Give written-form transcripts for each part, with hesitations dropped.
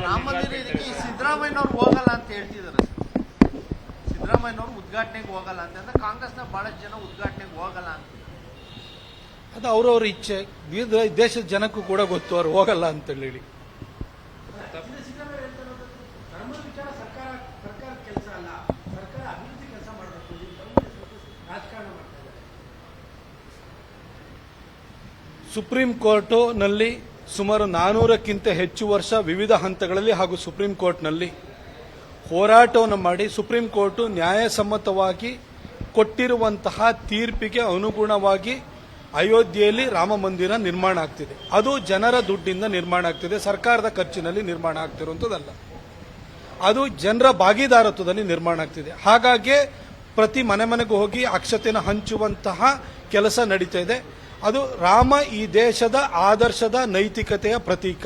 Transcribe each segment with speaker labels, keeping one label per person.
Speaker 1: ರಾಮ ಮಂದಿರ ಇದಕ್ಕೆ ಸಿದ್ದರಾಮಯ್ಯನವ್ರು ಹೋಗಲ್ಲ ಅಂತ ಹೇಳ್ತಿದ್ದಾರೆ. ಸಿದ್ದರಾಮಯ್ಯನವ್ರು ಉದ್ಘಾಟನೆಗೆ ಹೋಗಲ್ಲ ಅಂತ ಕಾಂಗ್ರೆಸ್ನ ಬಹಳಷ್ಟು ಜನ ಉದ್ಘಾಟನೆಗೆ ಹೋಗಲ್ಲ ಅಂತ.
Speaker 2: ಅದು ಅವ್ರವ್ರ ಇಚ್ಛೆ. ದೇಶದ ಜನಕ್ಕೂ ಕೂಡ ಗೊತ್ತು ಅವ್ರು ಹೋಗಲ್ಲ ಅಂತ ಹೇಳಿ. ಸುಪ್ರೀಂ ಕೋರ್ಟ್ನಲ್ಲಿ ಸುಮಾರು 400ಕ್ಕಿಂತ ಹೆಚ್ಚು ವರ್ಷ ವಿವಿಧ ಹಂತಗಳಲ್ಲಿ ಹಾಗೂ ಸುಪ್ರೀಂ ಕೋರ್ಟ್ನಲ್ಲಿ ಹೋರಾಟವನ್ನು ಮಾಡಿ ಸುಪ್ರೀಂ ಕೋರ್ಟ್ ನ್ಯಾಯಸಮ್ಮತವಾಗಿ ಕೊಟ್ಟಿರುವಂತಹ ತೀರ್ಪಿಗೆ ಅನುಗುಣವಾಗಿ ಅಯೋಧ್ಯೆಯಲ್ಲಿ ರಾಮ ಮಂದಿರ ನಿರ್ಮಾಣ ಆಗ್ತಿದೆ. ಅದು ಜನರ ದುಡ್ಡಿಂದ ನಿರ್ಮಾಣ ಆಗ್ತಿದೆ, ಸರ್ಕಾರದ ಖರ್ಚಿನಲ್ಲಿ ನಿರ್ಮಾಣ ಆಗ್ತಿರುವಂಥದ್ದಲ್ಲ. ಅದು ಜನರ ಭಾಗಿದಾರತ್ವದಲ್ಲಿ ನಿರ್ಮಾಣ ಆಗ್ತಿದೆ. ಹಾಗಾಗಿ ಪ್ರತಿ ಮನೆಗೂ ಹೋಗಿ ಅಕ್ಷತೆಯನ್ನು ಹಂಚುವಂತಹ ಕೆಲಸ ನಡೀತಾ ಇದೆ. ಅದು ರಾಮ ಈ ದೇಶದ ಆದರ್ಶದ ನೈತಿಕತೆಯ ಪ್ರತೀಕ.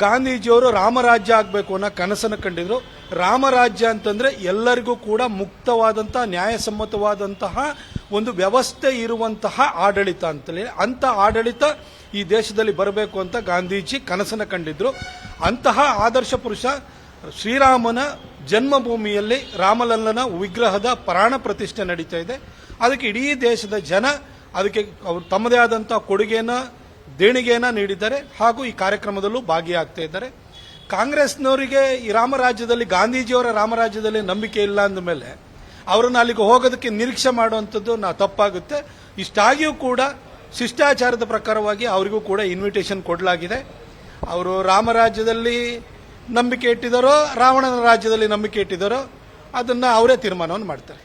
Speaker 2: ಗಾಂಧೀಜಿಯವರು ರಾಮರಾಜ್ಯ ಆಗಬೇಕು ಅನ್ನೋ ಕನಸನ್ನು ಕಂಡಿದ್ರು. ರಾಮರಾಜ್ಯ ಅಂತಂದ್ರೆ ಎಲ್ಲರಿಗೂ ಕೂಡ ಮುಕ್ತವಾದಂತಹ ನ್ಯಾಯಸಮ್ಮತವಾದಂತಹ ಒಂದು ವ್ಯವಸ್ಥೆ ಇರುವಂತಹ ಆಡಳಿತ ಅಂತಲೇ. ಅಂತ ಆಡಳಿತ ಈ ದೇಶದಲ್ಲಿ ಬರಬೇಕು ಅಂತ ಗಾಂಧೀಜಿ ಕನಸನ್ನು ಕಂಡಿದ್ರು. ಅಂತಹ ಆದರ್ಶ ಪುರುಷ ಶ್ರೀರಾಮನ ಜನ್ಮಭೂಮಿಯಲ್ಲಿ ರಾಮಲಲ್ಲನ ವಿಗ್ರಹದ ಪ್ರಾಣ ಪ್ರತಿಷ್ಠೆ ನಡೀತಾ ಇದೆ. ಅದಕ್ಕೆ ಇಡೀ ದೇಶದ ಜನ ಅದಕ್ಕೆ ಅವರು ತಮ್ಮದೇ ಆದಂತಹ ಕೊಡುಗೆಯನ್ನ ದೇಣಿಗೆಯನ್ನ ನೀಡಿದ್ದಾರೆ ಹಾಗೂ ಈ ಕಾರ್ಯಕ್ರಮದಲ್ಲೂ ಭಾಗಿಯಾಗ್ತಾ ಇದ್ದಾರೆ. ಕಾಂಗ್ರೆಸ್ನವರಿಗೆ ಈ ರಾಮರಾಜ್ಯದಲ್ಲಿ ಗಾಂಧೀಜಿಯವರ ರಾಮರಾಜ್ಯದಲ್ಲಿ ನಂಬಿಕೆ ಇಲ್ಲ ಅಂದ ಮೇಲೆ ಅವರನ್ನು ಅಲ್ಲಿಗೆ ಹೋಗೋದಕ್ಕೆ ನಿರೀಕ್ಷೆ ಮಾಡುವಂಥದ್ದು ತಪ್ಪಾಗುತ್ತೆ. ಇಷ್ಟಾಗಿಯೂ ಕೂಡ ಶಿಷ್ಟಾಚಾರದ ಪ್ರಕಾರವಾಗಿ ಅವರಿಗೂ ಕೂಡ ಇನ್ವಿಟೇಷನ್ ಕೊಡಲಾಗಿದೆ. ಅವರು ರಾಮರಾಜ್ಯದಲ್ಲಿ ನಂಬಿಕೆ ಇಟ್ಟಿದ್ದಾರೋ ರಾವಣನ ರಾಜ್ಯದಲ್ಲಿ ನಂಬಿಕೆ ಇಟ್ಟಿದ್ದಾರೋ ಅದನ್ನ ಅವರೇ ತೀರ್ಮಾನವನ್ನು ಮಾಡ್ತಾರೆ.